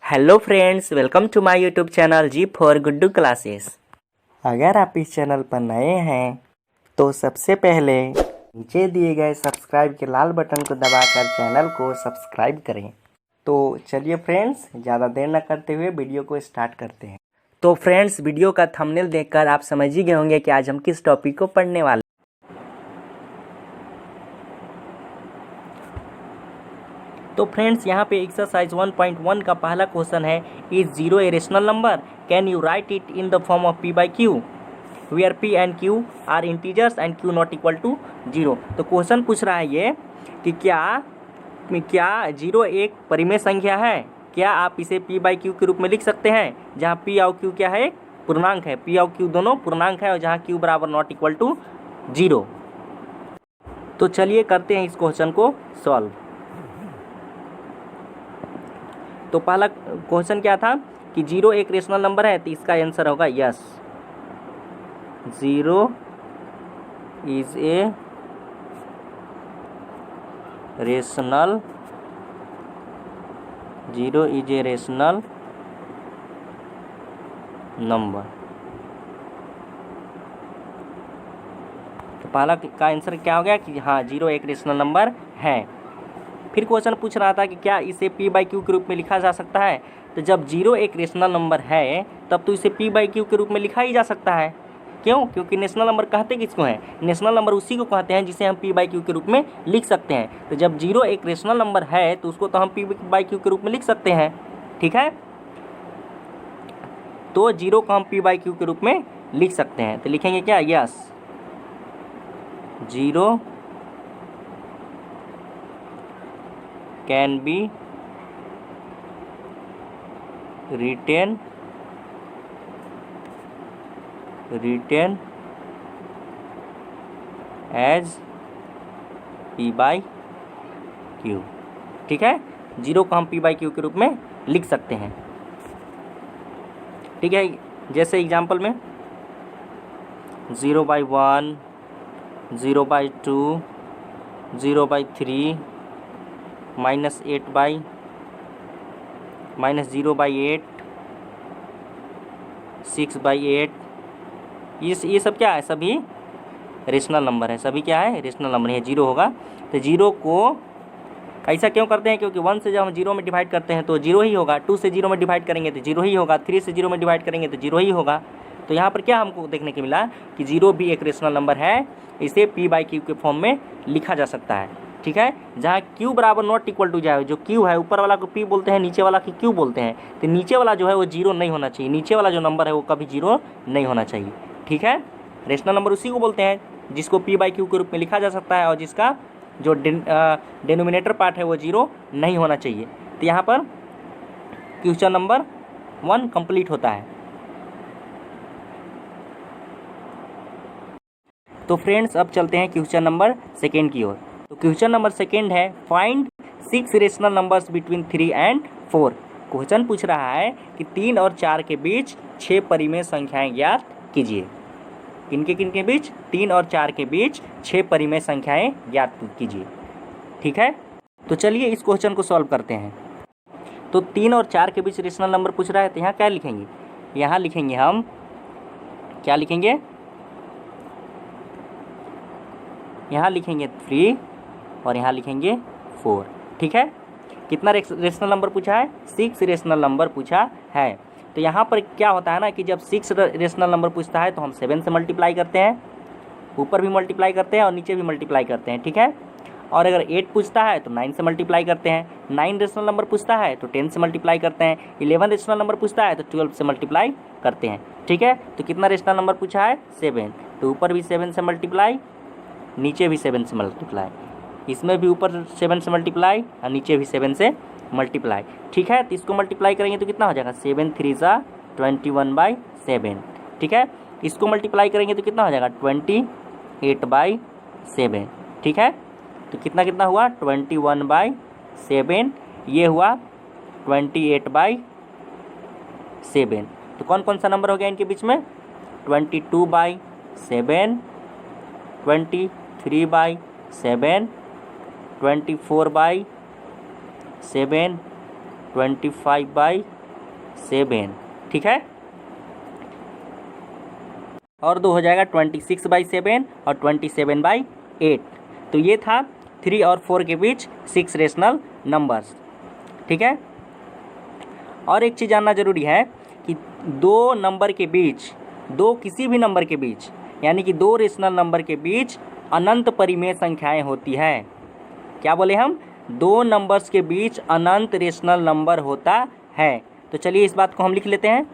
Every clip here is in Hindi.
Hello friends, welcome to my YouTube channel G for Guddu classes. अगर आप इस चैनल पर नए हैं तो सबसे पहले नीचे दिए गए सब्सक्राइब के लाल बटन को दबाकर चैनल को सब्सक्राइब करें। तो चलिए फ्रेंड्स, ज़्यादा देर न करते हुए वीडियो को स्टार्ट करते हैं। तो फ्रेंड्स, वीडियो का थंबनेल देखकर आप समझ ही गए होंगे कि आज हम किस टॉपिक को पढ़ने वाले। तो फ्रेंड्स, यहाँ पे एक्सरसाइज 1.1 का पहला क्वेश्चन है, is zero a rational number, can you write it in the form of p by q, where p and q are integers and q not equal to 0। तो क्वेश्चन पूछ रहा है ये कि क्या जीरो एक परिमेय संख्या है, क्या आप इसे p बाई क्यू के रूप में लिख सकते हैं, जहाँ p और q क्या है, पूर्णांक है, p और q दोनों पूर्णांक है और जहाँ q बराबर नॉट इक्वल टू 0। तो चलिए करते हैं इस क्वेश्चन को सॉल्व। तो पहला क्वेश्चन क्या था कि जीरो एक रेशनल नंबर है, तो इसका आंसर होगा yes, zero is a rational, zero is a rational number. तो पहला का आंसर क्या हो गया कि हाँ, जीरो एक रेशनल नंबर है। फिर क्वेश्चन पूछ रहा था कि क्या इसे p बाई क्यू के रूप में लिखा जा सकता है। तो जब जीरो एक रेशनल नंबर है तब तो इसे p बाई क्यू के रूप में लिखा ही जा सकता है। क्यों? क्योंकि नेशनल नंबर कहते किसको हैं? नेशनल नंबर उसी को कहते हैं जिसे हम p बाई क्यू के रूप में लिख सकते हैं। तो जब जीरो एक रेशनल नंबर है तो उसको तो हम p बाई क्यू के रूप में लिख सकते हैं। ठीक है, तो जीरो को हम p बाई क्यू के रूप में लिख सकते हैं। तो लिखेंगे क्या, yes, zero can be written as p by Q. ठीक है, जीरो को हम p बाई क्यू के रूप में लिख सकते हैं। ठीक है, जैसे एग्जांपल में 0/1, 0/2, 0/3, -8/, -0/8, 6/8, ये सब क्या है, सभी रेशनल नंबर है। सभी क्या है, रेशनल नंबर है। जीरो होगा तो जीरो को ऐसा क्यों करते हैं, क्योंकि 1 से जब हम जीरो में डिवाइड करते हैं तो जीरो ही होगा, 2 से जीरो में डिवाइड करेंगे तो जीरो ही होगा, 3 से जीरो में डिवाइड करेंगे तो जीरो ही होगा। तो यहाँ पर क्या हमको देखने को मिला कि जीरो भी एक रेशनल नंबर है, इसे p बाई क्यू के फॉर्म में लिखा जा सकता है। ठीक है, जहाँ q बराबर नॉट इक्वल टू जाए, जो q है ऊपर वाला को p बोलते हैं, नीचे वाला को q बोलते हैं, तो नीचे वाला जो है वो जीरो नहीं होना चाहिए, नीचे वाला जो नंबर है वो कभी जीरो नहीं होना चाहिए। ठीक है, रेशनल नंबर उसी को बोलते हैं जिसको p बाई क्यू के रूप में लिखा जा सकता है और जिसका जो डिनोमिनेटर पार्ट है वो जीरो नहीं होना चाहिए। तो यहाँ पर क्वेश्चन नंबर 1 कंप्लीट होता है। तो फ्रेंड्स, अब चलते हैं क्वेश्चन नंबर 2 की ओर। तो क्वेश्चन नंबर 2 है, find 6 rational numbers between 3 and 4। Question पूछ रहा है कि 3 और 4 के बीच 6 परिमेय संख्याएं ज्ञात कीजिए। किनके बीच? 3 और 4 के बीच 6 परिमेय संख्याएं ज्ञात कीजिए। ठीक है, तो चलिए इस क्वेश्चन को सॉल्व करते हैं। तो 3 और 4 के बीच रेशनल नंबर पूछ रहा है, तो यहाँ क्या लिखेंगे? यहाँ लिखेंगे हम, क्या लिखेंगे? यहाँ लिखेंगे 3 और यहाँ लिखेंगे 4। ठीक है, कितना रेशनल नंबर पूछा है? 6 रेशनल नंबर पूछा है। तो यहाँ पर क्या होता है ना कि जब 6 रेशनल नंबर पूछता है तो हम 7 से मल्टीप्लाई करते हैं, ऊपर भी मल्टीप्लाई करते हैं और नीचे भी मल्टीप्लाई करते हैं। ठीक है, और अगर 8 पूछता है तो 9 से मल्टीप्लाई करते हैं, 9 रेशनल नंबर पूछता है तो 10 से मल्टीप्लाई करते हैं, 11 रेशनल नंबर पूछता है तो 12 से मल्टीप्लाई करते हैं। ठीक है, तो कितना रेशनल नंबर पूछा है? 7। तो ऊपर भी 7 से मल्टीप्लाई, नीचे भी 7 से मल्टीप्लाई, इसमें भी ऊपर 7 से मल्टीप्लाई और नीचे भी 7 से मल्टीप्लाई। ठीक है, तो इसको मल्टीप्लाई करेंगे तो कितना हो जाएगा? 7 3 × 21/7। ठीक है, इसको मल्टीप्लाई करेंगे तो कितना हो जाएगा? 28/7। ठीक है, तो कितना हुआ? 21/7। ये हुआ 28/7। तो कौन कौन सा नंबर हो गया इनके बीच में? 22/7, 23/7, 24/7, 25/7 7, ठीक है। और 2 हो जाएगा 26/7 और 27/8। तो ये था 3 और 4 के बीच 6 रेशनल नंबर्स, ठीक है। और एक चीज़ जानना जरूरी है कि दो नंबर के बीच, दो किसी भी नंबर के बीच, यानी कि दो रेशनल नंबर के बीच अनंत परिमेय संख्याएं होती है। क्या बोले हम? दो नंबर्स के बीच अनंत रेशनल नंबर होता है। तो चलिए इस बात को हम लिख लेते हैं।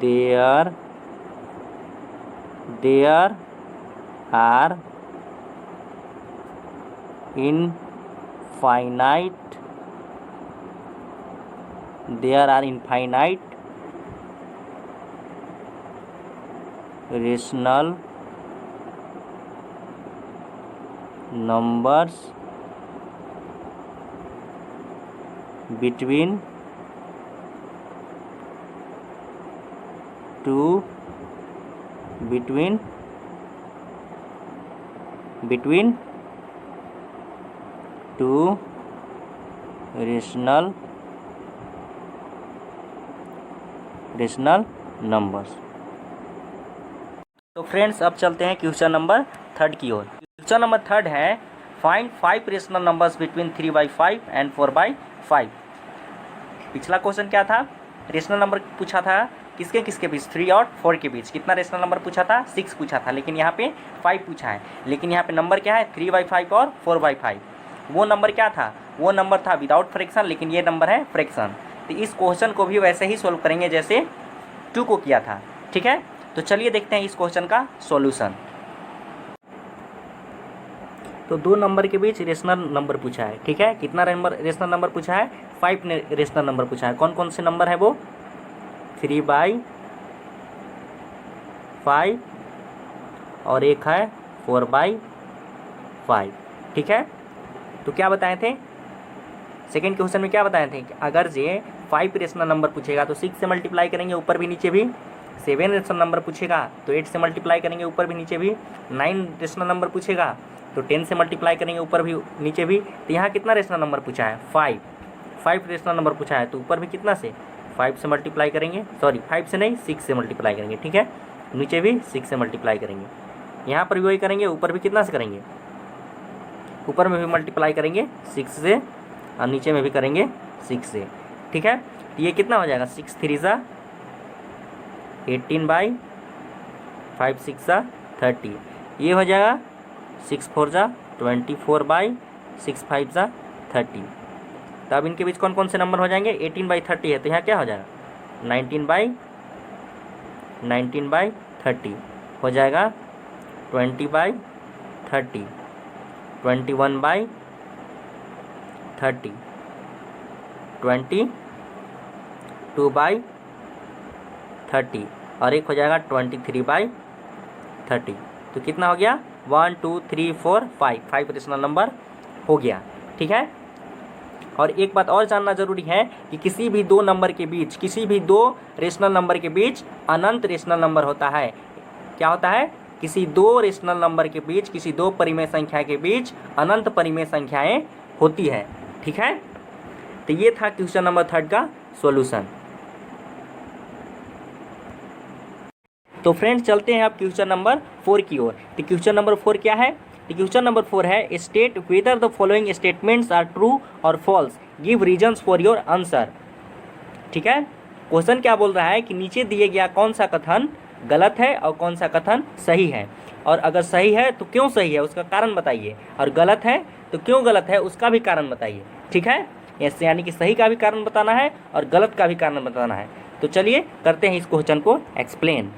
There are infinite rational numbers between two rational numbers. तो फ्रेंड्स अब चलते हैं क्वेश्चन नंबर 3 की ओर। क्वेश्चन नंबर 3 है find 5 rational numbers between 3/5 and 4/5। पिछला क्वेश्चन क्या था? रेशनल नंबर पूछा था किसके किसके बीच? 3 और 4 के बीच। कितना रेशनल नंबर पूछा था? 6 पूछा था, लेकिन यहाँ पे 5 पूछा है। लेकिन यहाँ पे नंबर क्या है? 3/5 और 4/5। वो नंबर क्या था? वो नंबर था विदाउट फ्रैक्शन, लेकिन ये नंबर है फ्रैक्शन। तो इस क्वेश्चन को भी वैसे ही सोल्व करेंगे जैसे 2 को किया था, ठीक है। तो चलिए देखते हैं इस क्वेश्चन का सॉल्यूशन। तो दो नंबर के बीच रेशनल नंबर पूछा है, ठीक है। कितना रेशनल नंबर पूछा है? 5 रेशनल नंबर पूछा है। कौन कौन से नंबर है वो? 3/5 और एक है 4/5, ठीक है। तो क्या बताए थे सेकेंड क्वेश्चन में? क्या बताए थे कि अगर जे 5 रेशनल नंबर पूछेगा तो 6 से मल्टीप्लाई करेंगे ऊपर भी नीचे भी। 7 रेशनल नंबर पूछेगा तो 8 से मल्टीप्लाई करेंगे ऊपर भी नीचे भी। 9 रेशनल नंबर पूछेगा तो 10 से मल्टीप्लाई करेंगे ऊपर भी नीचे भी। तो यहाँ कितना रेशनल नंबर पूछा है? 5 रेशनल नंबर पूछा है, तो ऊपर भी कितना से? 5 से मल्टीप्लाई करेंगे, सॉरी 5 से नहीं 6 से मल्टीप्लाई करेंगे, ठीक है। नीचे भी 6 से मल्टीप्लाई करेंगे। यहाँ पर भी वही करेंगे, ऊपर भी कितना से करेंगे? ऊपर में भी मल्टीप्लाई करेंगे 6 से और नीचे में भी करेंगे 6 से, ठीक है। तो ये कितना हो जाएगा? 6 3 ज़ा 18/5 6 ज़ा 30। ये हो जाएगा 6 4 ज़ा 24/6 5 ज़ा 30। तो अब इनके बीच कौन कौन से नंबर हो जाएंगे? 18/30 है, तो यहाँ क्या हो जाएगा? 19/30 हो जाएगा। 20/30, 21/30, 22/30 और एक हो जाएगा 23/30। तो कितना हो गया? 1 2 3 4 5 रेशनल नंबर हो गया, ठीक है। और एक बात और जानना जरूरी है कि किसी भी दो नंबर के बीच, किसी भी दो रेशनल नंबर के बीच अनंत रेशनल नंबर होता है। क्या होता है? किसी दो रेशनल नंबर के बीच, किसी दो परिमेय संख्या के बीच अनंत परिमेय संख्याएं होती है, ठीक है। तो ये था क्वेश्चन नंबर 3 का सॉल्यूशन। तो फ्रेंड्स चलते हैं अब क्वेश्चन नंबर 4 की ओर। तो क्वेश्चन नंबर 4 क्या है? तो क्वेश्चन नंबर 4 है state whether the following statements are true और false, give reasons for your answer, ठीक है। क्वेश्चन क्या बोल रहा है कि नीचे दिए गया कौन सा कथन गलत है और कौन सा कथन सही है, और अगर सही है तो क्यों सही है उसका कारण बताइए, और गलत है तो क्यों गलत है उसका भी कारण बताइए, ठीक है। ऐसे यानी कि सही का भी कारण बताना है और गलत का भी कारण बताना है। तो चलिए करते हैं इस क्वेश्चन को एक्सप्लेन।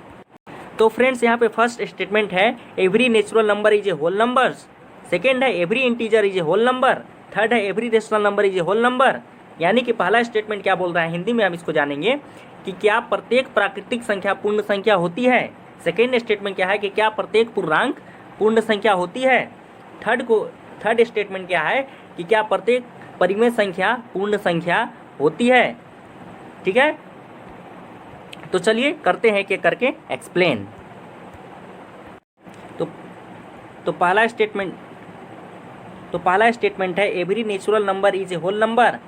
तो फ्रेंड्स यहाँ पे फर्स्ट स्टेटमेंट है every natural number is a whole numbers. Second है every integer is a whole number. Third है every rational number is a whole number. यानी कि पहला स्टेटमेंट क्या बोल रहा है, हिंदी में हम इसको जानेंगे कि क्या प्रत्येक प्राकृतिक संख्या पूर्ण संख्या होती है। सेकेंड स्टेटमेंट क्या है कि क्या प्रत्येक पूर्णांक पूर्ण संख्या होती है। थर्ड स्टेटमेंट क्या है कि क्या प्रत्येक परिमेय संख्या पूर्ण संख्या होती है, ठीक है। तो चलिए करते हैं कि करके एक्सप्लेन। तो पहला स्टेटमेंट है every natural number is a whole number.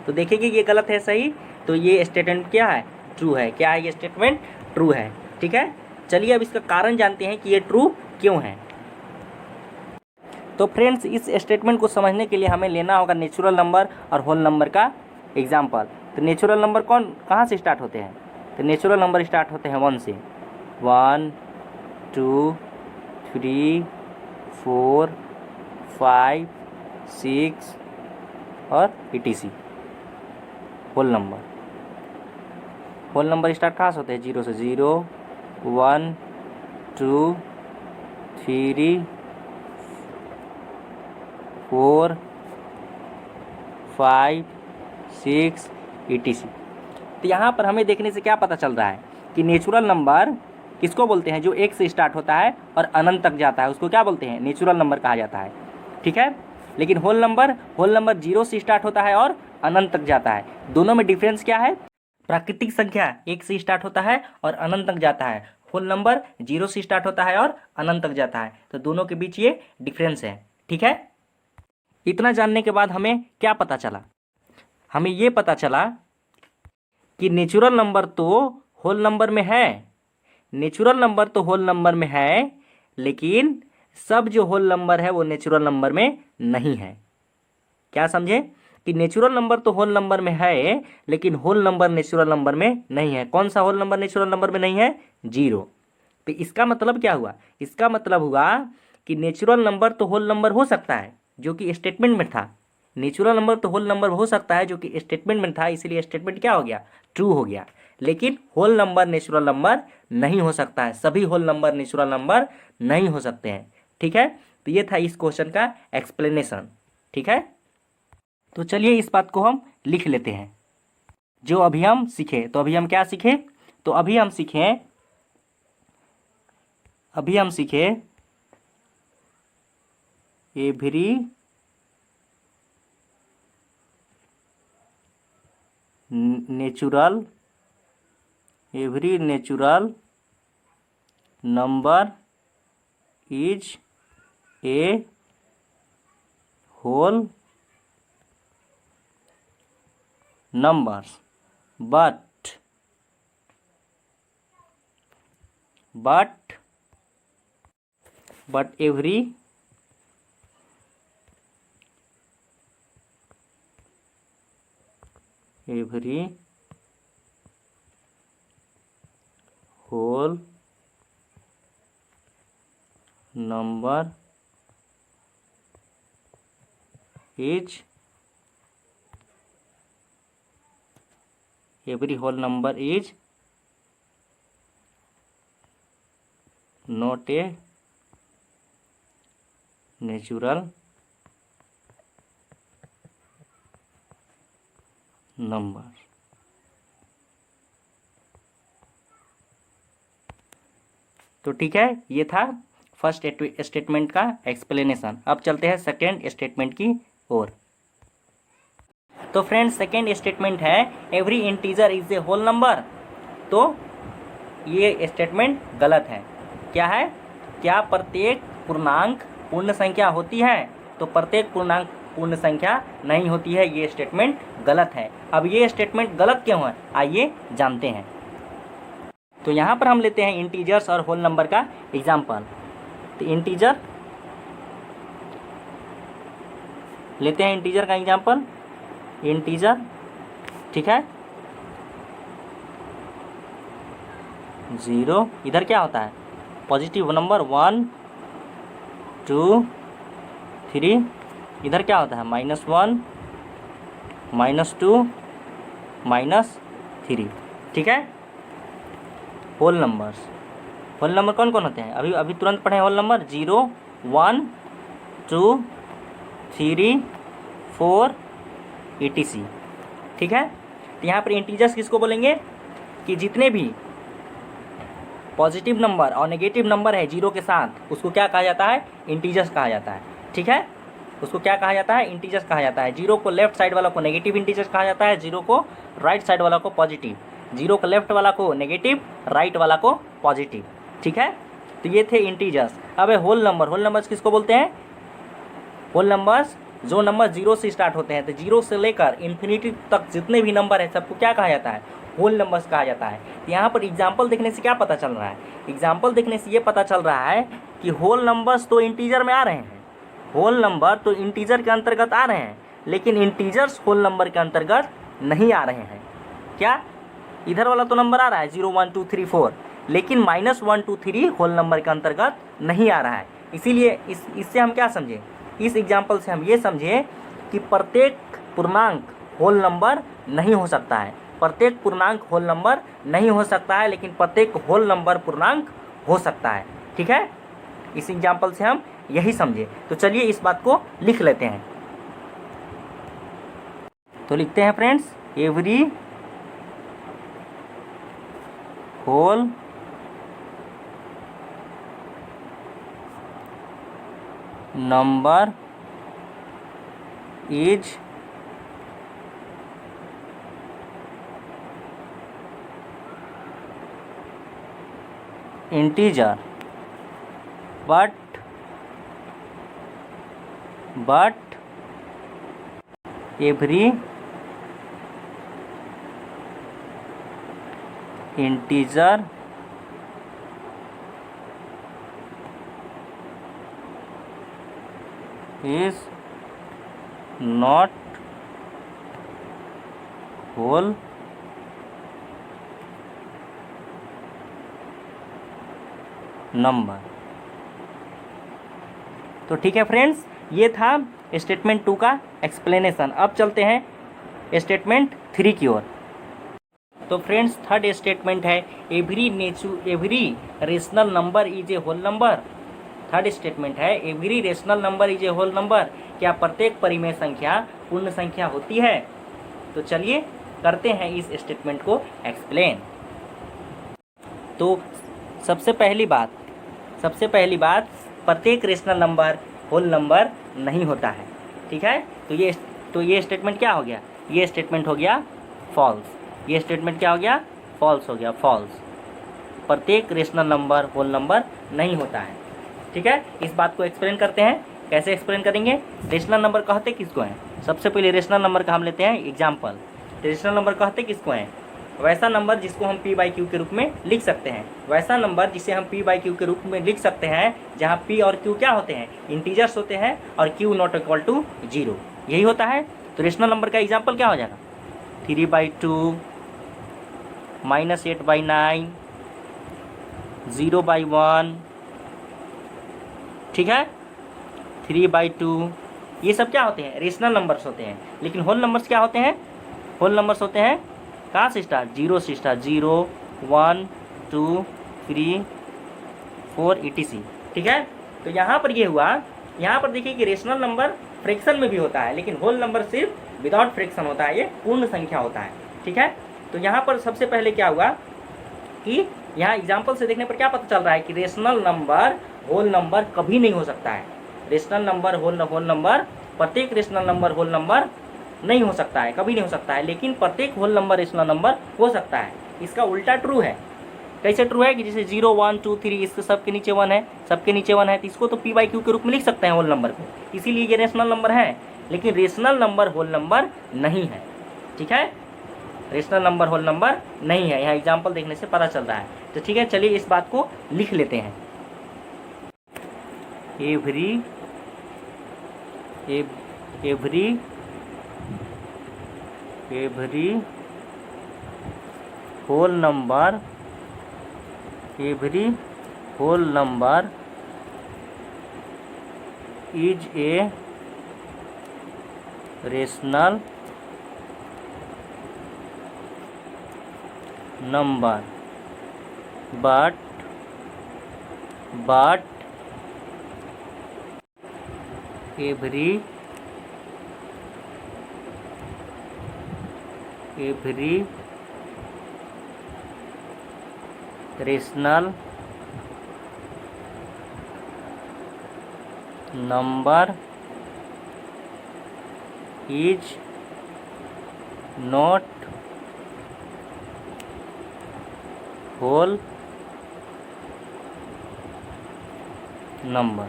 तो देखिए कि ये गलत है सही, तो ये स्टेटमेंट क्या है, ट्रू है। क्या है ये स्टेटमेंट, ट्रू है। ठीक है, चलिए अब इसका कारण जानते हैं कि ये ट्रू क्यों है। तो फ्रेंड्स इस स्टेटमेंट को समझने के लिए हमें लेना होगा नेचुरल नंबर और होल नंबर का एग्जाम्पल। तो नेचुरल नंबर कहाँ से स्टार्ट होते हैं, तो नेचुरल नंबर स्टार्ट होते हैं 1 से, 1 2 3 4 5 6 और etc। होल नंबर स्टार्ट कहाँ से होते हैं, 0 से, 0 1 2 3 4 5 6 etc। तो यहाँ पर हमें देखने से क्या पता चल रहा है कि नेचुरल नंबर किसको बोलते हैं, जो 1 से स्टार्ट होता है और अनंत तक जाता है, उसको क्या बोलते हैं, नेचुरल नंबर कहा जाता है। ठीक है, लेकिन होल नंबर 0 से स्टार्ट होता है और अनंत तक जाता है। दोनों में डिफरेंस क्या है, प्राकृतिक संख्या 1 से स्टार्ट होता है और अनंत तक जाता है, होल नंबर 0 से स्टार्ट होता है और अनंत तक जाता है। तो दोनों के बीच ये डिफरेंस है। ठीक है, इतना जानने के बाद हमें क्या पता चला, हमें ये पता चला कि नेचुरल नंबर तो होल नंबर में है, नेचुरल नंबर तो होल नंबर में है, लेकिन सब जो होल नंबर है वो नेचुरल नंबर में नहीं है। क्या समझे कि नेचुरल नंबर तो होल नंबर में है, लेकिन होल नंबर नेचुरल नंबर में नहीं है। कौन सा होल नंबर नेचुरल नंबर में नहीं है, 0। तो इसका मतलब क्या हुआ, इसका मतलब हुआ कि नेचुरल नंबर तो होल नंबर हो सकता है, जो कि स्टेटमेंट में था। नेचुरल नंबर तो होल नंबर हो सकता है जो कि स्टेटमेंट में था, इसीलिए स्टेटमेंट क्या हो गया, ट्रू हो गया। लेकिन होल नंबर नेचुरल नंबर नहीं हो सकता है, सभी होल नंबर नेचुरल नंबर नहीं हो सकते हैं। ठीक है, तो ये था इस क्वेश्चन का एक्सप्लेनेशन। ठीक है, तो चलिए इस बात को हम लिख लेते हैं जो अभी हम सीखे। तो अभी हम क्या सीखे, तो अभी हम सीखे every natural number is a whole numbers but every whole number is not a natural number। तो ठीक है, ये था फर्स्ट स्टेटमेंट का एक्सप्लेनेशन। अब चलते हैं सेकेंड स्टेटमेंट की ओर। तो फ्रेंड्स सेकेंड स्टेटमेंट है every integer is a whole number. तो ये स्टेटमेंट गलत है। क्या है, क्या प्रत्येक पूर्णांक पूर्ण संख्या होती है, तो प्रत्येक पूर्णांक पूर्ण संख्या नहीं होती है, ये स्टेटमेंट गलत है। अब ये स्टेटमेंट गलत क्यों है, आइए जानते हैं। तो यहाँ पर हम लेते हैं इंटीजर्स और होल नंबर का एग्जाम्पल। तो इंटीजर लेते हैं, इंटीजर का एग्जाम्पल, इंटीजर। ठीक है, 0 इधर क्या होता है, पॉजिटिव नंबर, 1 2 3, इधर क्या होता है, -1 -2 -3। ठीक है, होल नंबर कौन कौन होते हैं, अभी तुरंत पढ़े होल नंबर, 0 1 2 3 4 etc। ठीक है, तो यहाँ पर इंटीजर्स किसको बोलेंगे कि जितने भी पॉजिटिव नंबर और नेगेटिव नंबर है 0 के साथ, उसको क्या कहा जाता है, इंटीजर्स कहा जाता है। ठीक है, उसको क्या कहा जाता है, इंटीजर्स कहा जाता है। 0 को लेफ्ट साइड वाला को नेगेटिव इंटीजर्स कहा जाता है, 0 को राइट साइड वाला को पॉजिटिव, 0 को लेफ्ट वाला को नेगेटिव, राइट वाला को पॉजिटिव। ठीक है, तो ये थे इंटीजर्स। अब होल नंबर्स किसको बोलते हैं, होल नंबर्स जो नंबर जीरो से स्टार्ट होते हैं, तो जीरो से लेकर इन्फिनिटी तक जितने भी नंबर हैं सबको क्या कहा जाता है, होल नंबर्स कहा जाता है। तो यहाँ पर एग्जाम्पल देखने से क्या पता चल रहा है, एग्जाम्पल देखने से ये पता चल रहा है कि होल नंबर्स तो इंटीजर में आ रहे हैं, होल नंबर तो इंटीजर के अंतर्गत आ रहे हैं, लेकिन इंटीजर्स होल नंबर के अंतर्गत नहीं आ रहे हैं। क्या, इधर वाला तो नंबर आ रहा है 0 1 2 3 4, लेकिन -1 2 3 होल नंबर के अंतर्गत नहीं आ रहा है। इसीलिए इससे हम क्या समझे, इस एग्जाम्पल से हम ये समझे कि प्रत्येक पूर्णांक होल नंबर नहीं हो सकता है, प्रत्येक पूर्णांक होल नंबर नहीं हो सकता है, लेकिन प्रत्येक होल नंबर पूर्णांक हो सकता है। ठीक है, इस एग्जाम्पल से हम यही समझे। तो चलिए इस बात को लिख लेते हैं। तो लिखते हैं friends, every whole number is integer but every integer is not whole number. तो ठीक है फ्रेंड्स, ये था स्टेटमेंट 2 का एक्सप्लेनेशन। अब चलते हैं स्टेटमेंट 3 की ओर। तो फ्रेंड्स, थर्ड स्टेटमेंट है every rational number is a whole number. Third statement है every rational number is a whole number. क्या प्रत्येक परिमेय संख्या पूर्ण संख्या होती है? तो चलिए करते हैं इस स्टेटमेंट को एक्सप्लेन। तो सबसे पहली बात प्रत्येक रेशनल नंबर होल नंबर नहीं होता है। ठीक है, तो ये स्टेटमेंट क्या हो गया, ये स्टेटमेंट हो गया फॉल्स। ये स्टेटमेंट क्या हो गया, फॉल्स हो गया, फॉल्स। प्रत्येक रेशनल नंबर होल नंबर नहीं होता है। ठीक है, इस बात को एक्सप्लेन करते हैं। कैसे एक्सप्लेन करेंगे? रेशनल नंबर कहते किसको हैं? सबसे पहले रेशनल नंबर का हम लेते हैं एग्जाम्पल। रेशनल नंबर कहते किसको हैं? वैसा नंबर जिसको हम p/q के रूप में लिख सकते हैं, वैसा नंबर जिसे हम p/q के रूप में लिख सकते हैं जहाँ p और q क्या होते हैं, इंटीजर्स होते हैं, और q नॉट इक्वल टू 0, यही होता है। तो रेशनल नंबर का एग्जाम्पल क्या हो जाएगा, 3/2, -8/9, 0/1। ठीक है, 3/2, ये सब क्या होते हैं, रेशनल नंबर्स होते हैं। लेकिन होल नंबर्स क्या होते हैं, होल नंबर्स होते हैं कहाँ से स्टार्ट, 0 से स्टार्ट, 0 1 2 3 4 etc। ठीक है, तो यहाँ पर ये हुआ, यहाँ पर देखिए कि रेशनल नंबर फ्रैक्शन में भी होता है, लेकिन होल नंबर सिर्फ विदाउट फ्रैक्शन होता है, ये पूर्ण संख्या होता है। ठीक है, तो यहाँ पर सबसे पहले क्या हुआ कि यहाँ एग्जाम्पल से देखने पर क्या पता चल रहा है कि रेशनल नंबर होल नंबर कभी नहीं हो सकता है। रेशनल नंबर होल नंबर, प्रत्येक रेशनल नंबर होल नंबर नहीं हो सकता है, कभी नहीं हो सकता है, लेकिन प्रत्येक होल नंबर रेशनल नंबर हो सकता है। इसका उल्टा ट्रू है। कैसे ट्रू है कि जैसे 0 1 2 3 इसके सबके नीचे 1 है, सबके नीचे 1 है, तो इसको तो p/q के रूप में लिख सकते हैं होल नंबर को, इसीलिए ये रेशनल नंबर है। लेकिन रेशनल नंबर होल नंबर नहीं है। ठीक है, रेशनल नंबर होल नंबर नहीं है, यहाँ एग्जाम्पल देखने से पता चल रहा है। तो ठीक है, चलिए इस बात को लिख लेते हैं। Every whole number is a rational number, but every rational number is not whole number।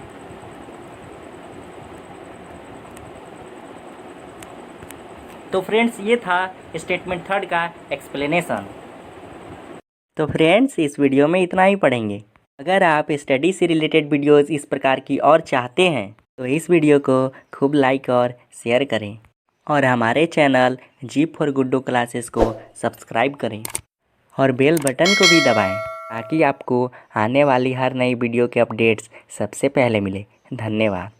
तो फ्रेंड्स ये था स्टेटमेंट थर्ड का एक्सप्लेनेशन। तो फ्रेंड्स इस वीडियो में इतना ही पढ़ेंगे। अगर आप स्टडी से रिलेटेड वीडियोस इस प्रकार की और चाहते हैं तो इस वीडियो को खूब लाइक और शेयर करें और हमारे channel G for Guddu classes को सब्सक्राइब करें और बेल बटन को भी दबाएं ताकि आपको आने वाली हर नई वीडियो के अपडेट्स सबसे पहले मिले। धन्यवाद।